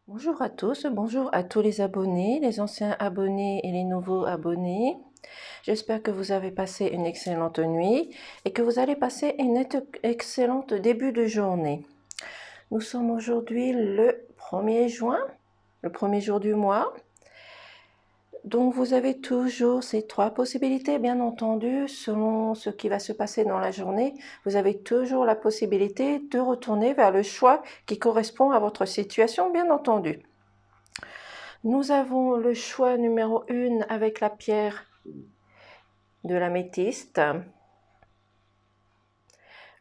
Bonjour à tous, bonjour à tous les abonnés, les anciens abonnés et les nouveaux abonnés. J'espère que vous avez passé une excellente nuit et que vous allez passer une excellente début de journée. Nous sommes aujourd'hui le 1er juin, le premier jour du mois. Donc vous avez toujours ces trois possibilités, bien entendu, selon ce qui va se passer dans la journée. Vous avez toujours la possibilité de retourner vers le choix qui correspond à votre situation, bien entendu. Nous avons le choix numéro 1 avec la pierre de l'améthyste.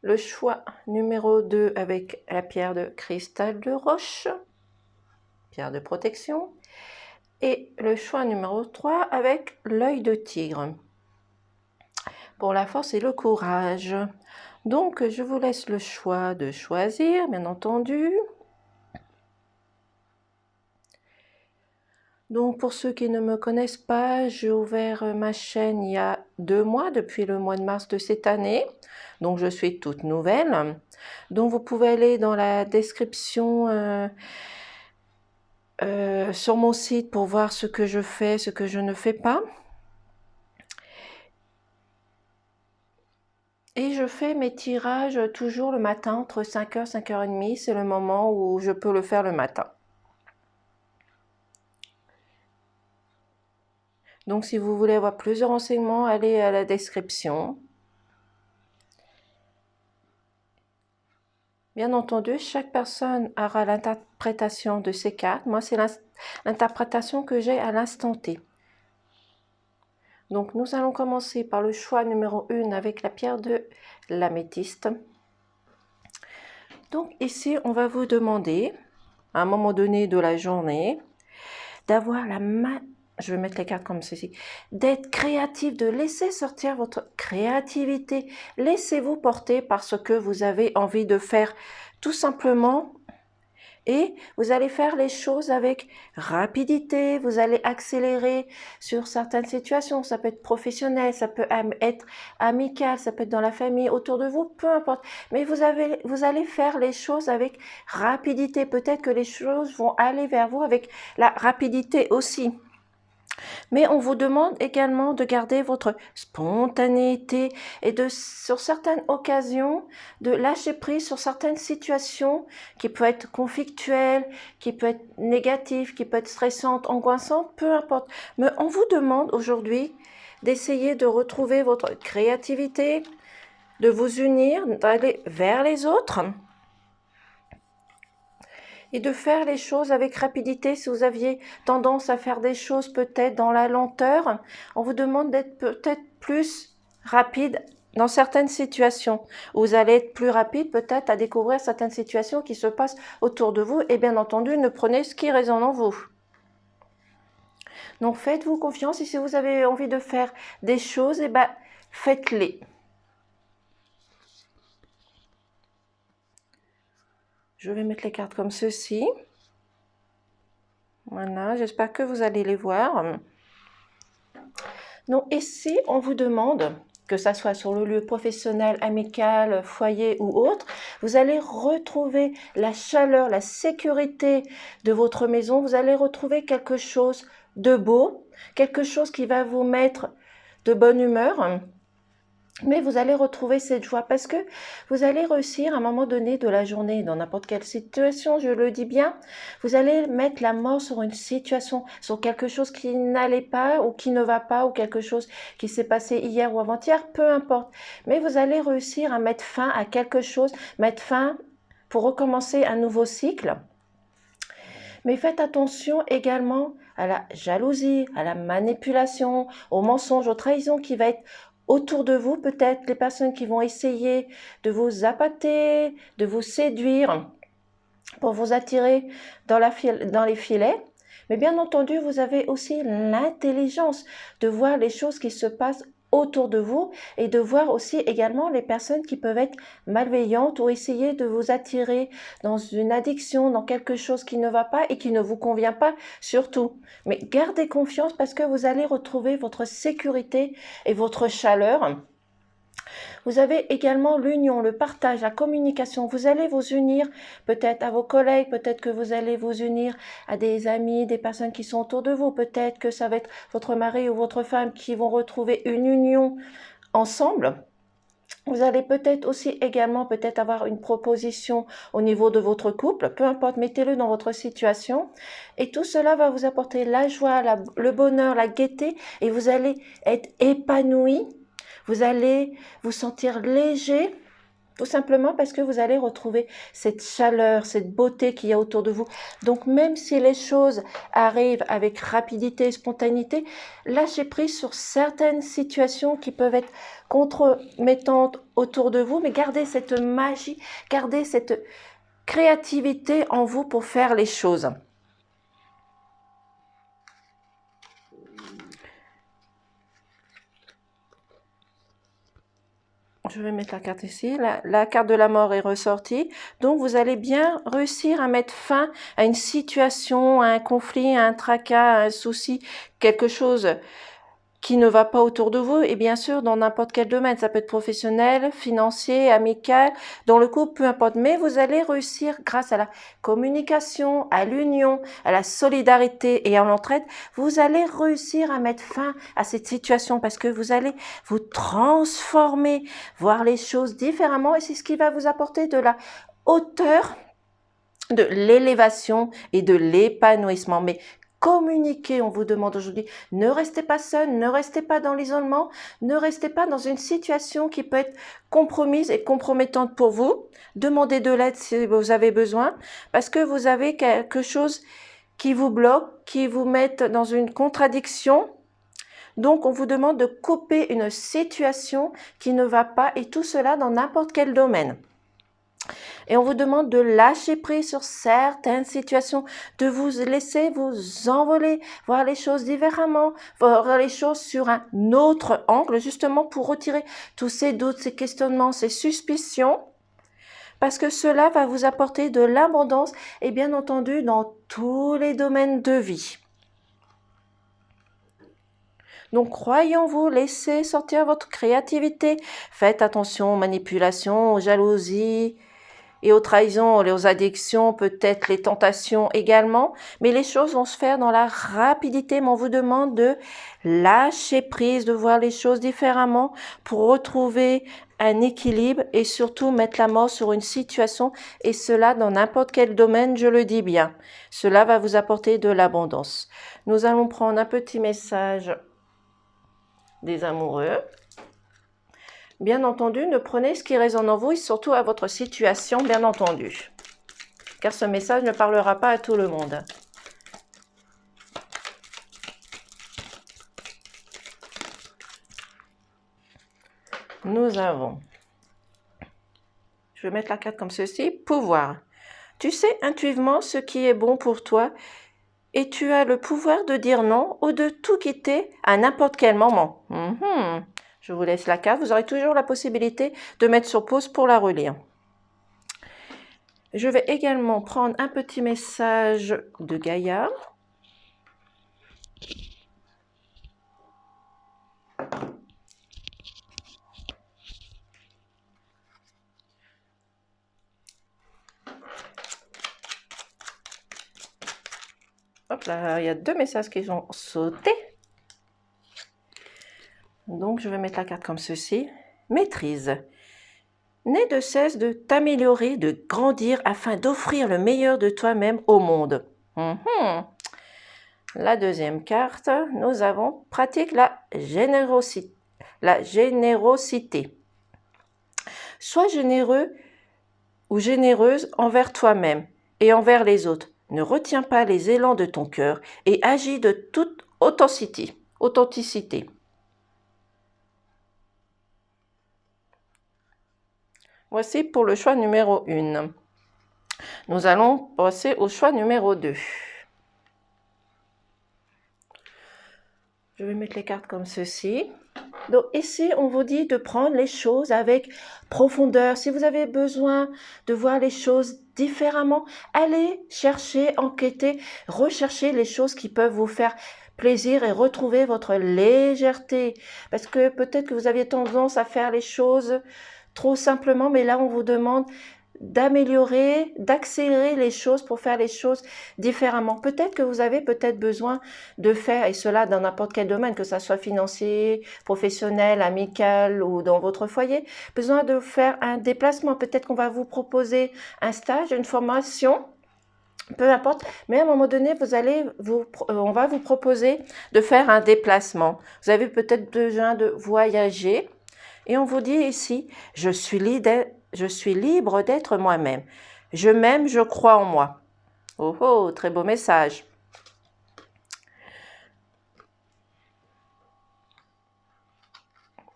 Le choix numéro 2 avec la pierre de cristal de roche, pierre de protection. Et le choix numéro 3 avec l'œil de tigre, pour la force et le courage. Donc, je vous laisse le choix de choisir, bien entendu. Donc, pour ceux qui ne me connaissent pas, j'ai ouvert ma chaîne il y a 2 mois, depuis le mois de mars de cette année. Donc, je suis toute nouvelle. Donc, vous pouvez aller dans la description sur mon site pour voir ce que je fais, ce que je ne fais pas. Et je fais mes tirages toujours le matin entre 5h, 5h30. C'est le moment où je peux le faire le matin. Donc, si vous voulez avoir plus de renseignements, allez à la description. Bien entendu, chaque personne aura l'interprétation de ces cartes. Moi, c'est l'interprétation que j'ai à l'instant T. Donc, nous allons commencer par le choix numéro 1 avec la pierre de l'améthyste. Donc, ici, on va vous demander, à un moment donné de la journée, d'avoir je vais mettre les cartes comme ceci, d'être créatif, de laisser sortir votre créativité. Laissez-vous porter par ce que vous avez envie de faire, tout simplement. Et vous allez faire les choses avec rapidité, vous allez accélérer sur certaines situations. Ça peut être professionnel, ça peut être amical, ça peut être dans la famille, autour de vous, peu importe. Mais vous allez faire les choses avec rapidité. Peut-être que les choses vont aller vers vous avec la rapidité aussi. Mais on vous demande également de garder votre spontanéité et sur certaines occasions, de lâcher prise sur certaines situations qui peuvent être conflictuelles, qui peuvent être négatives, qui peuvent être stressantes, angoissantes, peu importe. Mais on vous demande aujourd'hui d'essayer de retrouver votre créativité, de vous unir, d'aller vers les autres et de faire les choses avec rapidité. Si vous aviez tendance à faire des choses peut-être dans la lenteur, on vous demande d'être peut-être plus rapide dans certaines situations. Vous allez être plus rapide peut-être à découvrir certaines situations qui se passent autour de vous et bien entendu, ne prenez ce qui résonne en vous. Donc faites-vous confiance et si vous avez envie de faire des choses, faites-les. Je vais mettre les cartes comme ceci. Voilà, j'espère que vous allez les voir. Donc ici, on vous demande, que ça soit sur le lieu professionnel, amical, foyer ou autre, vous allez retrouver la chaleur, la sécurité de votre maison. Vous allez retrouver quelque chose de beau, quelque chose qui va vous mettre de bonne humeur. Mais vous allez retrouver cette joie parce que vous allez réussir à un moment donné de la journée, dans n'importe quelle situation, je le dis bien, vous allez mettre la mort sur une situation, sur quelque chose qui n'allait pas ou qui ne va pas ou quelque chose qui s'est passé hier ou avant-hier, peu importe. Mais vous allez réussir à mettre fin à quelque chose, mettre fin pour recommencer un nouveau cycle. Mais faites attention également à la jalousie, à la manipulation, au mensonge, aux trahisons qui va être autour de vous, peut-être les personnes qui vont essayer de vous appâter, de vous séduire pour vous attirer dans les filets. Mais bien entendu, vous avez aussi l'intelligence de voir les choses qui se passent autour de vous et de voir aussi également les personnes qui peuvent être malveillantes ou essayer de vous attirer dans une addiction, dans quelque chose qui ne va pas et qui ne vous convient pas surtout. Mais gardez confiance parce que vous allez retrouver votre sécurité et votre chaleur. Vous avez également l'union, le partage, la communication. Vous allez vous unir peut-être à vos collègues, peut-être que vous allez vous unir à des amis, des personnes qui sont autour de vous. Peut-être que ça va être votre mari ou votre femme qui vont retrouver une union ensemble. Vous allez peut-être aussi également peut-être avoir une proposition au niveau de votre couple, peu importe, mettez-le dans votre situation. Et tout cela va vous apporter la joie, le bonheur, la gaieté et vous allez être épanoui. Vous allez vous sentir léger, tout simplement parce que vous allez retrouver cette chaleur, cette beauté qu'il y a autour de vous. Donc même si les choses arrivent avec rapidité et spontanéité, lâchez prise sur certaines situations qui peuvent être compromettantes autour de vous, mais gardez cette magie, gardez cette créativité en vous pour faire les choses. Je vais mettre la carte ici. La carte de la mort est ressortie. Donc, vous allez bien réussir à mettre fin à une situation, à un conflit, à un tracas, à un souci, quelque chose qui ne va pas autour de vous. Et bien sûr, dans n'importe quel domaine, ça peut être professionnel, financier, amical, dans le couple, peu importe. Mais vous allez réussir grâce à la communication, à l'union, à la solidarité et à l'entraide. Vous allez réussir à mettre fin à cette situation parce que vous allez vous transformer, voir les choses différemment et c'est ce qui va vous apporter de la hauteur, de l'élévation et de l'épanouissement. Mais communiquez, on vous demande aujourd'hui, ne restez pas seul, ne restez pas dans l'isolement, ne restez pas dans une situation qui peut être compromise et compromettante pour vous. Demandez de l'aide si vous avez besoin, parce que vous avez quelque chose qui vous bloque, qui vous met dans une contradiction. Donc, on vous demande de couper une situation qui ne va pas, et tout cela dans n'importe quel domaine. Et on vous demande de lâcher prise sur certaines situations, de vous laisser vous envoler, voir les choses différemment, voir les choses sur un autre angle, justement pour retirer tous ces doutes, ces questionnements, ces suspicions, parce que cela va vous apporter de l'abondance et bien entendu dans tous les domaines de vie. Donc, croyez en vous, laissez sortir votre créativité, faites attention aux manipulations, aux jalousies, et aux trahisons, aux addictions, peut-être les tentations également. Mais les choses vont se faire dans la rapidité. Mais on vous demande de lâcher prise, de voir les choses différemment pour retrouver un équilibre et surtout mettre la mort sur une situation. Et cela dans n'importe quel domaine, je le dis bien. Cela va vous apporter de l'abondance. Nous allons prendre un petit message des amoureux. Bien entendu, ne prenez ce qui résonne en vous et surtout à votre situation, bien entendu. Car ce message ne parlera pas à tout le monde. Nous avons, je vais mettre la carte comme ceci, pouvoir. Tu sais intuitivement ce qui est bon pour toi et tu as le pouvoir de dire non ou de tout quitter à n'importe quel moment. Je vous laisse la carte. Vous aurez toujours la possibilité de mettre sur pause pour la relire. Je vais également prendre un petit message de Gaïa. Hop là, il y a 2 messages qui ont sauté. Donc, je vais mettre la carte comme ceci. Maîtrise. N'aie de cesse de t'améliorer, de grandir afin d'offrir le meilleur de toi-même au monde. La deuxième carte, nous avons pratique la générosité. Sois généreux ou généreuse envers toi-même et envers les autres. Ne retiens pas les élans de ton cœur et agis de toute authenticité. Voici pour le choix numéro 1. Nous allons passer au choix numéro 2. Je vais mettre les cartes comme ceci. Donc ici, on vous dit de prendre les choses avec profondeur. Si vous avez besoin de voir les choses différemment, allez chercher, enquêter, rechercher les choses qui peuvent vous faire plaisir et retrouver votre légèreté. Parce que peut-être que vous aviez tendance à faire les choses trop simplement, mais là on vous demande d'améliorer, d'accélérer les choses pour faire les choses différemment. Peut-être que vous avez peut-être besoin de faire, et cela dans n'importe quel domaine, que ça soit financier, professionnel, amical ou dans votre foyer, besoin de faire un déplacement. Peut-être qu'on va vous proposer un stage, une formation, peu importe, mais à un moment donné, on va vous proposer de faire un déplacement. Vous avez peut-être besoin de voyager et on vous dit ici, je suis libre d'être moi-même. Je m'aime, je crois en moi. Oh oh, très beau message.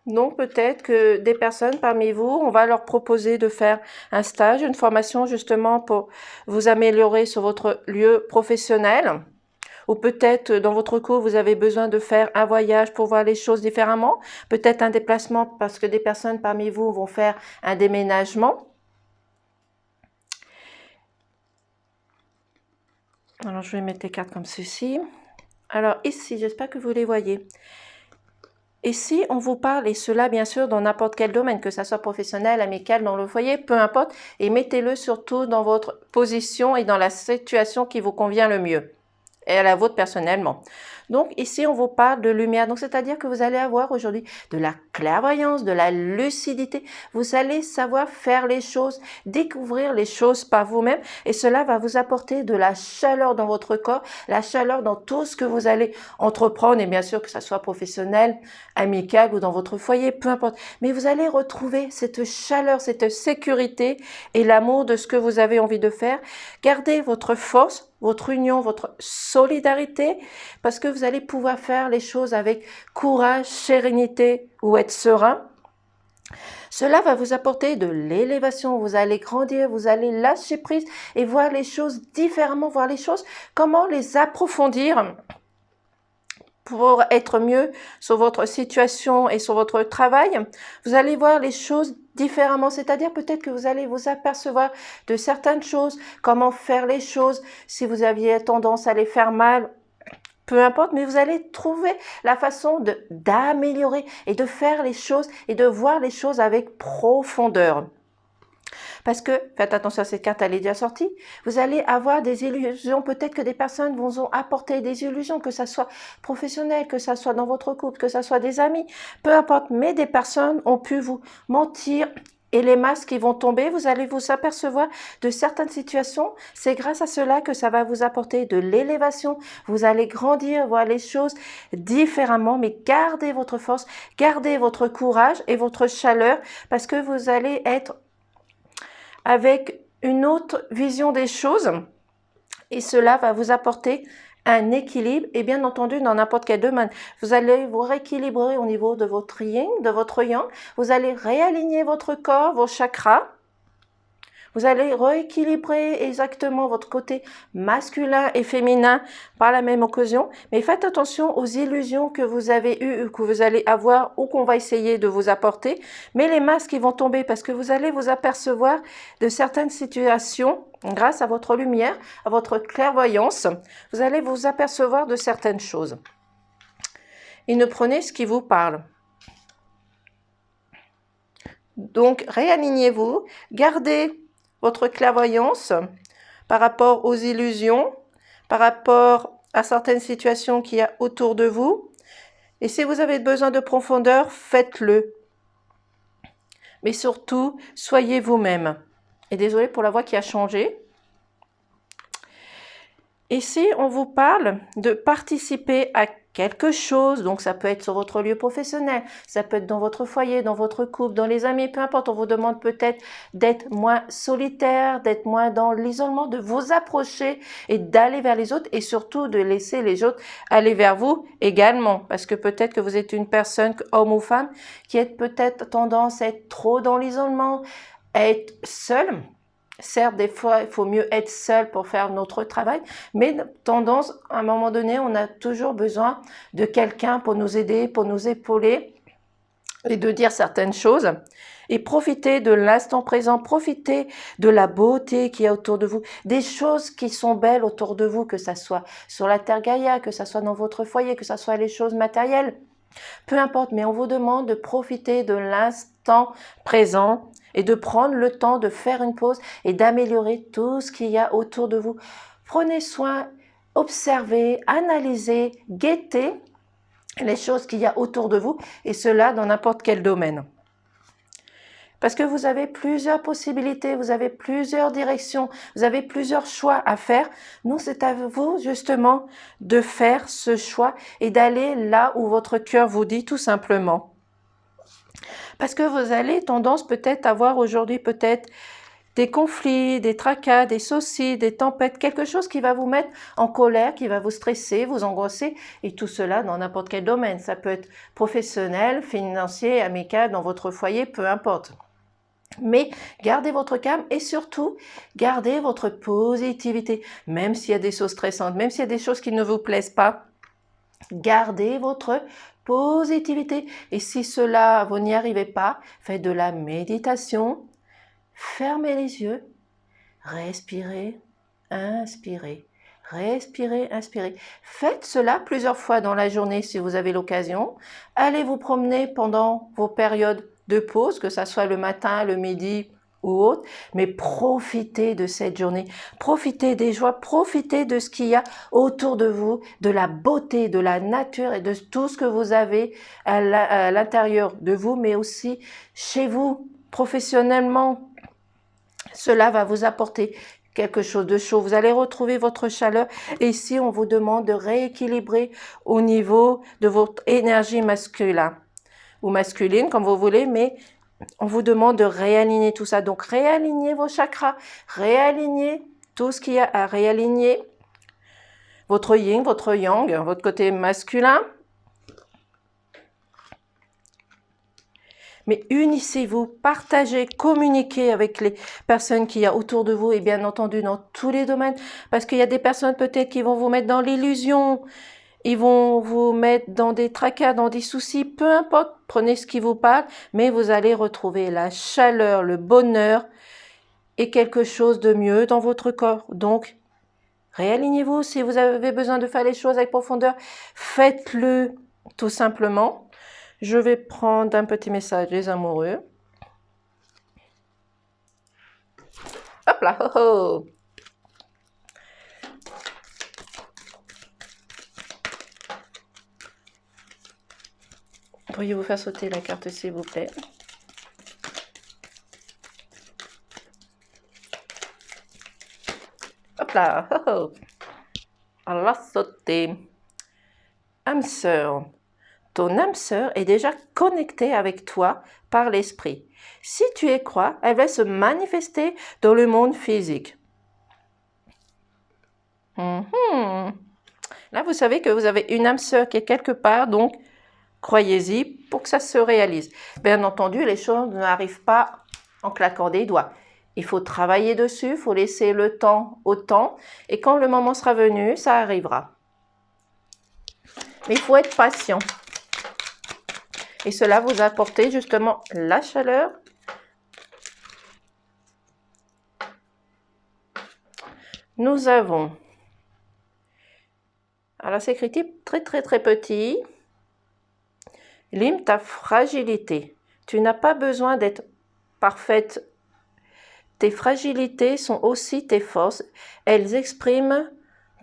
Donc peut-être que des personnes parmi vous, on va leur proposer de faire un stage, une formation justement pour vous améliorer sur votre lieu professionnel. Ou peut-être dans votre cours, vous avez besoin de faire un voyage pour voir les choses différemment. Peut-être un déplacement parce que des personnes parmi vous vont faire un déménagement. Alors je vais mettre les cartes comme ceci. Alors ici, j'espère que vous les voyez. Ici, on vous parle, et cela bien sûr dans n'importe quel domaine, que ça soit professionnel, amical, dans le foyer, peu importe, et mettez-le surtout dans votre position et dans la situation qui vous convient le mieux, et à la vôtre personnellement. Donc ici, on vous parle de lumière, donc c'est-à-dire que vous allez avoir aujourd'hui de la clairvoyance, de la lucidité, vous allez savoir faire les choses, découvrir les choses par vous-même, et cela va vous apporter de la chaleur dans votre corps, la chaleur dans tout ce que vous allez entreprendre, et bien sûr que ça soit professionnel, amical ou dans votre foyer, peu importe, mais vous allez retrouver cette chaleur, cette sécurité et l'amour de ce que vous avez envie de faire. Gardez votre force, votre union, votre solidarité, parce que vous allez pouvoir faire les choses avec courage, sérénité ou être serein. Cela va vous apporter de l'élévation, vous allez grandir, vous allez lâcher prise et voir les choses différemment, voir les choses, comment les approfondir pour être mieux sur votre situation et sur votre travail. Vous allez voir les choses différemment, c'est-à-dire peut-être que vous allez vous apercevoir de certaines choses, comment faire les choses, si vous aviez tendance à les faire mal, peu importe, mais vous allez trouver la façon d'améliorer et de faire les choses et de voir les choses avec profondeur. Parce que, faites attention à cette carte, elle est déjà sortie, vous allez avoir des illusions, peut-être que des personnes vous ont apporté des illusions, que ça soit professionnel, que ça soit dans votre couple, que ça soit des amis, peu importe, mais des personnes ont pu vous mentir. Et les masques qui vont tomber, vous allez vous apercevoir de certaines situations. C'est grâce à cela que ça va vous apporter de l'élévation. Vous allez grandir, voir les choses différemment, mais gardez votre force, gardez votre courage et votre chaleur parce que vous allez être avec une autre vision des choses et cela va vous apporter un équilibre et bien entendu dans n'importe quel domaine. Vous allez vous rééquilibrer au niveau de votre yin, de votre yang. Vous allez réaligner votre corps, vos chakras. Vous allez rééquilibrer exactement votre côté masculin et féminin par la même occasion. Mais faites attention aux illusions que vous avez eues ou que vous allez avoir ou qu'on va essayer de vous apporter. Mais les masques qui vont tomber parce que vous allez vous apercevoir de certaines situations grâce à votre lumière, à votre clairvoyance. Vous allez vous apercevoir de certaines choses. Et ne prenez ce qui vous parle. Donc, réalignez-vous, gardez votre clairvoyance par rapport aux illusions, par rapport à certaines situations qu'il y a autour de vous. Et si vous avez besoin de profondeur, faites-le. Mais surtout, soyez vous-même. Et désolé pour la voix qui a changé. Ici, on vous parle de participer à quelque chose, donc ça peut être sur votre lieu professionnel, ça peut être dans votre foyer, dans votre couple, dans les amis, peu importe, on vous demande peut-être d'être moins solitaire, d'être moins dans l'isolement, de vous approcher et d'aller vers les autres et surtout de laisser les autres aller vers vous également, parce que peut-être que vous êtes une personne, homme ou femme, qui est peut-être tendance à être trop dans l'isolement, à être seul. Certes, des fois, il faut mieux être seul pour faire notre travail, mais tendance, à un moment donné, on a toujours besoin de quelqu'un pour nous aider, pour nous épauler. et de dire certaines choses. Et profitez de l'instant présent, profitez de la beauté qu'il y a autour de vous, des choses qui sont belles autour de vous, que ça soit sur la Terre Gaïa, que ça soit dans votre foyer, que ça soit les choses matérielles. Peu importe, mais on vous demande de profiter de l'instant présent et de prendre le temps de faire une pause et d'améliorer tout ce qu'il y a autour de vous. Prenez soin, observez, analysez, guettez les choses qu'il y a autour de vous, et cela dans n'importe quel domaine. Parce que vous avez plusieurs possibilités, vous avez plusieurs directions, vous avez plusieurs choix à faire. Non, c'est à vous justement de faire ce choix et d'aller là où votre cœur vous dit tout simplement. Parce que vous allez tendance peut-être à avoir aujourd'hui peut-être des conflits, des tracas, des soucis, des tempêtes, quelque chose qui va vous mettre en colère, qui va vous stresser, vous angoisser, et tout cela dans n'importe quel domaine. Ça peut être professionnel, financier, amical, dans votre foyer, peu importe. Mais gardez votre calme et surtout, gardez votre positivité. Même s'il y a des choses stressantes, même s'il y a des choses qui ne vous plaisent pas, gardez votre positivité. Et si cela, vous n'y arrivez pas, faites de la méditation, fermez les yeux, respirez, inspirez. Respirez, inspirez. Faites cela plusieurs fois dans la journée si vous avez l'occasion. Allez vous promener pendant vos périodes de pause, que ce soit le matin, le midi ou autre, mais profitez de cette journée, profitez des joies, profitez de ce qu'il y a autour de vous, de la beauté, de la nature et de tout ce que vous avez à l'intérieur de vous, mais aussi chez vous, professionnellement. Cela va vous apporter quelque chose de chaud. Vous allez retrouver votre chaleur. Et ici, on vous demande de rééquilibrer au niveau de votre énergie masculine ou masculine, comme vous voulez, mais on vous demande de réaligner tout ça. Donc, réalignez vos chakras, réalignez tout ce qu'il y a à réaligner. Votre yin, votre yang, votre côté masculin. Mais unissez-vous, partagez, communiquez avec les personnes qu'il y a autour de vous et bien entendu dans tous les domaines. Parce qu'il y a des personnes peut-être qui vont vous mettre dans l'illusion, ils vont vous mettre dans des tracas, dans des soucis, peu importe, prenez ce qui vous parle, mais vous allez retrouver la chaleur, le bonheur et quelque chose de mieux dans votre corps. Donc, réalignez-vous. Si vous avez besoin de faire les choses avec profondeur, faites-le tout simplement. Je vais prendre un petit message des amoureux. Hop là, oh oh. Pourriez-vous faire sauter la carte, s'il vous plaît? Hop là, oh oh. Elle a sauté. Âme sœur. Ton âme sœur est déjà connectée avec toi par l'esprit. Si tu y crois, elle va se manifester dans le monde physique. Là, vous savez que vous avez une âme sœur qui est quelque part, donc croyez-y pour que ça se réalise. Bien entendu, les choses n'arrivent pas en claquant des doigts. Il faut travailler dessus, il faut laisser le temps au temps, et quand le moment sera venu, ça arrivera. Mais il faut être patient. Et cela vous apporte justement la chaleur. Nous avons, alors c'est écrit très très très petit, lime ta fragilité. Tu n'as pas besoin d'être parfaite. Tes fragilités sont aussi tes forces. Elles expriment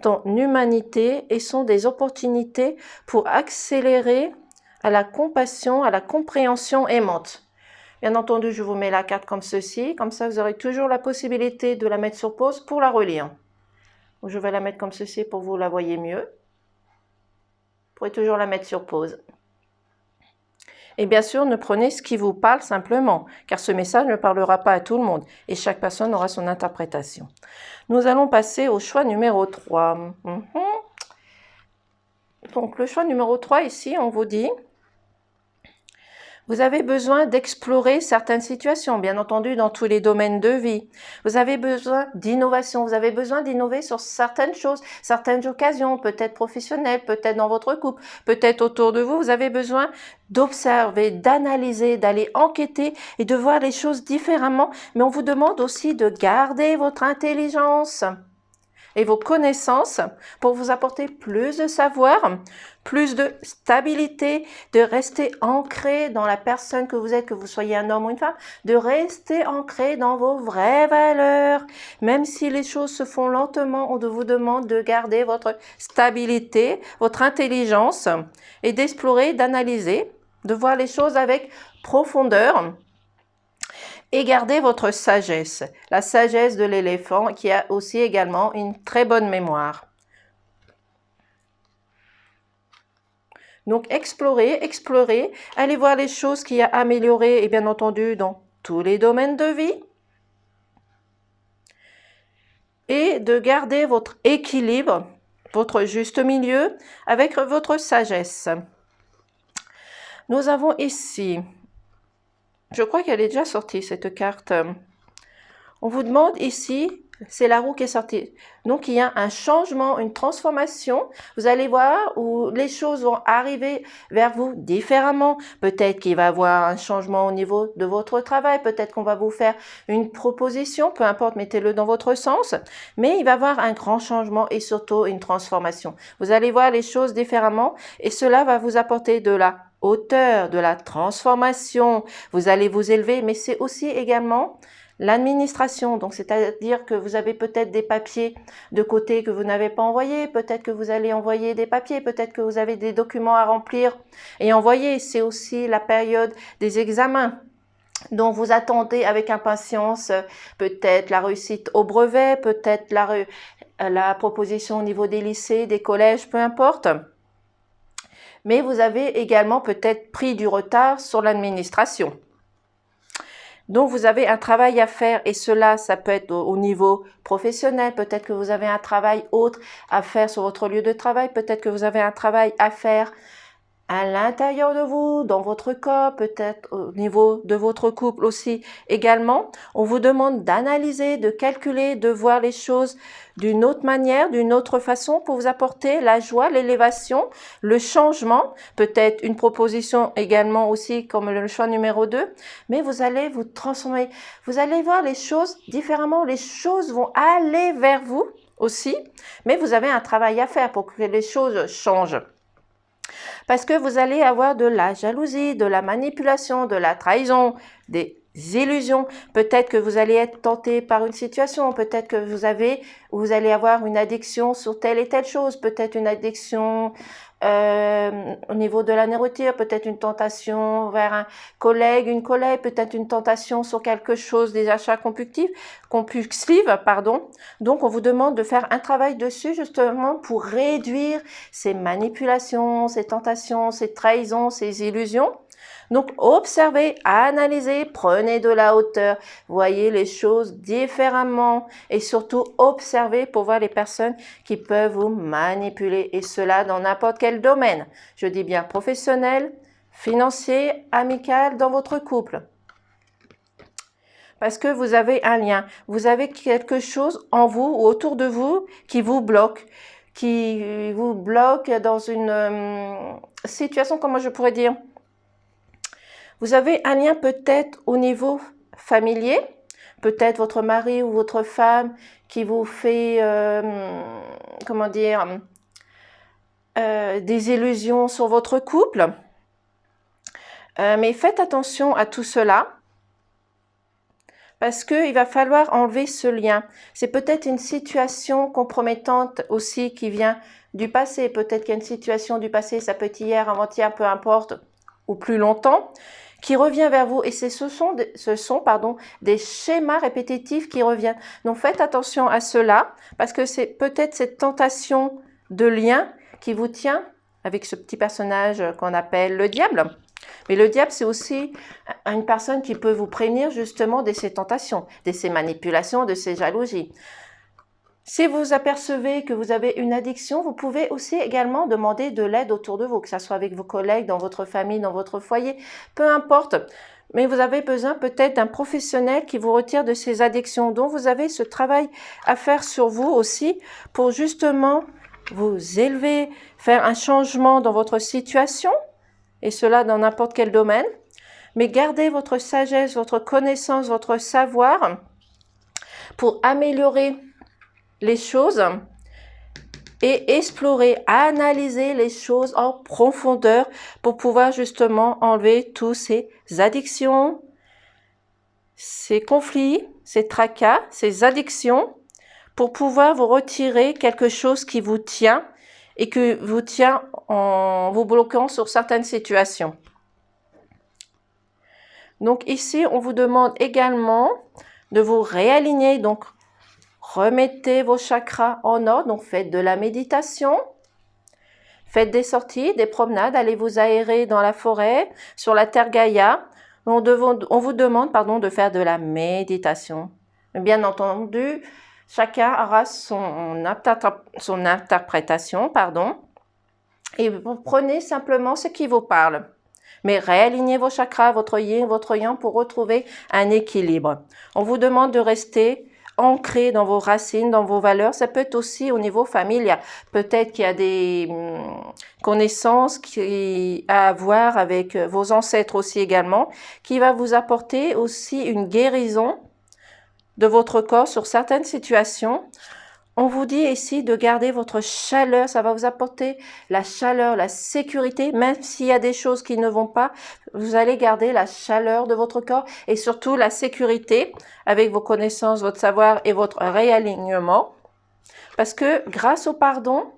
ton humanité et sont des opportunités pour accélérer à la compassion, à la compréhension aimante. Bien entendu, je vous mets la carte comme ceci. Comme ça, vous aurez toujours la possibilité de la mettre sur pause pour la relire. Je vais la mettre comme ceci pour que vous la voyez mieux. Vous pourrez toujours la mettre sur pause. Et bien sûr, ne prenez ce qui vous parle simplement, car ce message ne parlera pas à tout le monde, et chaque personne aura son interprétation. Nous allons passer au choix numéro 3. Donc, le choix numéro 3, ici, on vous dit, Vous avez besoin d'explorer certaines situations, bien entendu, dans tous les domaines de vie. Vous avez besoin d'innovation, vous avez besoin d'innover sur certaines choses, certaines occasions, peut-être professionnelles, peut-être dans votre couple, peut-être autour de vous. Vous avez besoin d'observer, d'analyser, d'aller enquêter et de voir les choses différemment. Mais on vous demande aussi de garder votre intelligence et vos connaissances pour vous apporter plus de savoir, plus de stabilité, de rester ancré dans la personne que vous êtes, que vous soyez un homme ou une femme, de rester ancré dans vos vraies valeurs. Même si les choses se font lentement, on vous demande de garder votre stabilité, votre intelligence et d'explorer, d'analyser, de voir les choses avec profondeur. Et gardez votre sagesse, la sagesse de l'éléphant qui a aussi également une très bonne mémoire. Donc explorez, allez voir les choses qu'il y a améliorées et bien entendu dans tous les domaines de vie. Et de garder votre équilibre, votre juste milieu avec votre sagesse. Nous avons ici... Je crois qu'elle est déjà sortie, cette carte. On vous demande ici, c'est la roue qui est sortie. Donc, il y a un changement, une transformation. Vous allez voir où les choses vont arriver vers vous différemment. Peut-être qu'il va y avoir un changement au niveau de votre travail. Peut-être qu'on va vous faire une proposition. Peu importe, mettez-le dans votre sens. Mais il va y avoir un grand changement et surtout une transformation. Vous allez voir les choses différemment et cela va vous apporter de la hauteur, de la transformation. Vous allez vous élever, mais c'est aussi également l'administration. Donc, c'est-à-dire que vous avez peut-être des papiers de côté que vous n'avez pas envoyés, peut-être que vous allez envoyer des papiers, peut-être que vous avez des documents à remplir et envoyer. C'est aussi la période des examens. Donc, vous attendez avec impatience peut-être la réussite au brevet, peut-être la proposition au niveau des lycées, des collèges, peu importe. Mais vous avez également peut-être pris du retard sur l'administration. Donc, vous avez un travail à faire et cela, ça peut être au niveau professionnel. Peut-être que vous avez un travail autre à faire sur votre lieu de travail. Peut-être que vous avez un travail à faire à l'intérieur de vous, dans votre corps, peut-être au niveau de votre couple aussi également. On vous demande d'analyser, de calculer, de voir les choses d'une autre manière, d'une autre façon pour vous apporter la joie, l'élévation, le changement, peut-être une proposition également aussi comme le choix numéro 2, mais vous allez vous transformer, vous allez voir les choses différemment, les choses vont aller vers vous aussi, mais vous avez un travail à faire pour que les choses changent. Parce que vous allez avoir de la jalousie, de la manipulation, de la trahison, des illusions. Peut-être que vous allez être tenté par une situation. Peut-être que vous allez avoir une addiction sur telle et telle chose. Peut-être une addiction au niveau de la nourriture. Peut-être une tentation vers un collègue, une collègue. Peut-être une tentation sur quelque chose, des achats compulsifs. Donc, on vous demande de faire un travail dessus justement pour réduire ces manipulations, ces tentations, ces trahisons, ces illusions. Donc, observez, analysez, prenez de la hauteur, voyez les choses différemment et surtout observez pour voir les personnes qui peuvent vous manipuler et cela dans n'importe quel domaine. Je dis bien professionnel, financier, amical, dans votre couple. Parce que vous avez un lien, vous avez quelque chose en vous ou autour de vous qui vous bloque dans une situation, comment je pourrais dire? Vous avez un lien peut-être au niveau familier, peut-être votre mari ou votre femme qui vous fait, comment dire, des illusions sur votre couple. Mais faites attention à tout cela. Parce qu'il va falloir enlever ce lien. C'est peut-être une situation compromettante aussi qui vient du passé. Peut-être qu'il y a une situation du passé, ça peut être hier, avant-hier, peu importe, ou plus longtemps, qui revient vers vous. Et ce sont des schémas répétitifs qui reviennent. Donc faites attention à cela, parce que c'est peut-être cette tentation de lien qui vous tient avec ce petit personnage qu'on appelle le diable. Mais le diable, c'est aussi une personne qui peut vous prévenir justement de ces tentations, de ces manipulations, de ces jalousies. Si vous apercevez que vous avez une addiction, vous pouvez aussi également demander de l'aide autour de vous, que ce soit avec vos collègues, dans votre famille, dans votre foyer, peu importe. Mais vous avez besoin peut-être d'un professionnel qui vous retire de ces addictions. Donc vous avez ce travail à faire sur vous aussi pour justement vous élever, faire un changement dans votre situation, et cela dans n'importe quel domaine. Mais gardez votre sagesse, votre connaissance, votre savoir pour améliorer les choses et explorer, analyser les choses en profondeur pour pouvoir justement enlever tous ces addictions, ces conflits, ces tracas, ces addictions, pour pouvoir vous retirer quelque chose qui vous tient et que vous tient en vous bloquant sur certaines situations. Donc ici, on vous demande également de vous réaligner, donc remettez vos chakras en ordre, donc faites de la méditation, faites des sorties, des promenades, allez vous aérer dans la forêt, sur la terre Gaïa. On vous demande de faire de la méditation. Bien entendu, chacun aura son interprétation, et vous prenez simplement ce qui vous parle. Mais réalignez vos chakras, votre yin, votre yang pour retrouver un équilibre. On vous demande de rester ancré dans vos racines, dans vos valeurs. Ça peut être aussi au niveau familial. Peut-être qu'il y a des connaissances à avoir avec vos ancêtres aussi également, qui va vous apporter aussi une guérison de votre corps sur certaines situations. On vous dit ici de garder votre chaleur, ça va vous apporter la chaleur, la sécurité, même s'il y a des choses qui ne vont pas, vous allez garder la chaleur de votre corps et surtout la sécurité avec vos connaissances, votre savoir et votre réalignement. Parce que grâce au pardon,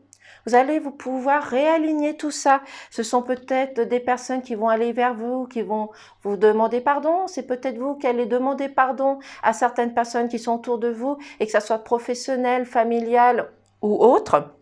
vous allez pouvoir réaligner tout ça. Ce sont peut-être des personnes qui vont aller vers vous, qui vont vous demander pardon. C'est peut-être vous qui allez demander pardon à certaines personnes qui sont autour de vous, et que ça soit professionnel, familial ou autre.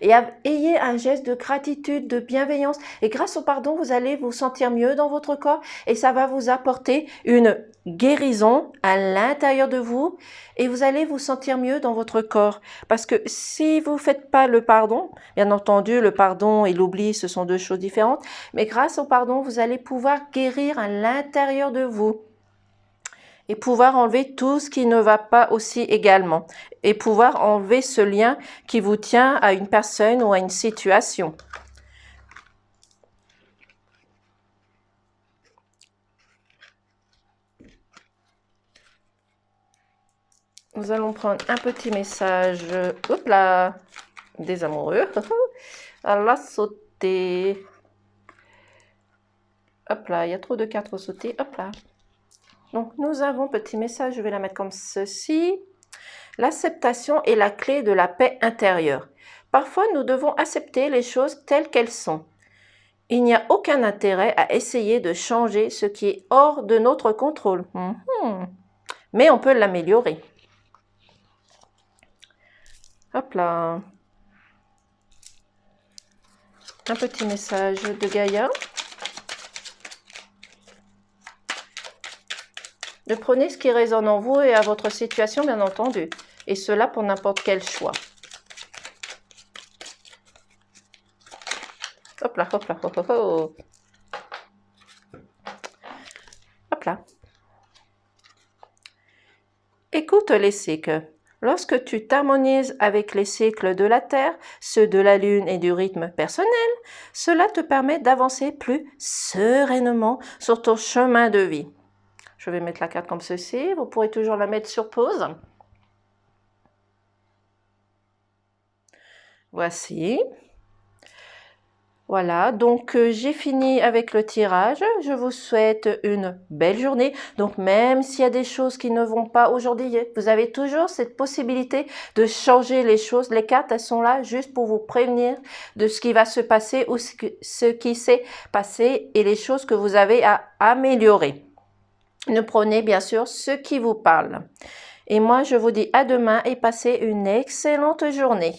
Et ayez un geste de gratitude, de bienveillance. Et grâce au pardon, vous allez vous sentir mieux dans votre corps et ça va vous apporter une guérison à l'intérieur de vous et vous allez vous sentir mieux dans votre corps. Parce que si vous ne faites pas le pardon, bien entendu, le pardon et l'oubli, ce sont deux choses différentes. Mais grâce au pardon, vous allez pouvoir guérir à l'intérieur de vous. Et pouvoir enlever tout ce qui ne va pas aussi également. Et pouvoir enlever ce lien qui vous tient à une personne ou à une situation. Nous allons prendre un petit message, hop là, des amoureux. À la sauter. Hop là, il y a trop de cartes sautées, hop là. Donc, nous avons petit message, je vais la mettre comme ceci. L'acceptation est la clé de la paix intérieure. Parfois, nous devons accepter les choses telles qu'elles sont. Il n'y a aucun intérêt à essayer de changer ce qui est hors de notre contrôle. Mais on peut l'améliorer. Hop là. Un petit message de Gaïa. Prenez ce qui résonne en vous et à votre situation, bien entendu. Et cela pour n'importe quel choix. Hop là, hop là, hop, hop, hop. Hop là. Écoute les cycles. Lorsque tu t'harmonises avec les cycles de la Terre, ceux de la Lune et du rythme personnel, cela te permet d'avancer plus sereinement sur ton chemin de vie. Je vais mettre la carte comme ceci. Vous pourrez toujours la mettre sur pause. Voici. Voilà, donc j'ai fini avec le tirage. Je vous souhaite une belle journée. Donc même s'il y a des choses qui ne vont pas aujourd'hui, vous avez toujours cette possibilité de changer les choses. Les cartes, elles sont là juste pour vous prévenir de ce qui va se passer ou ce qui s'est passé et les choses que vous avez à améliorer. Ne prenez bien sûr ce qui vous parle. Et moi, je vous dis à demain et passez une excellente journée.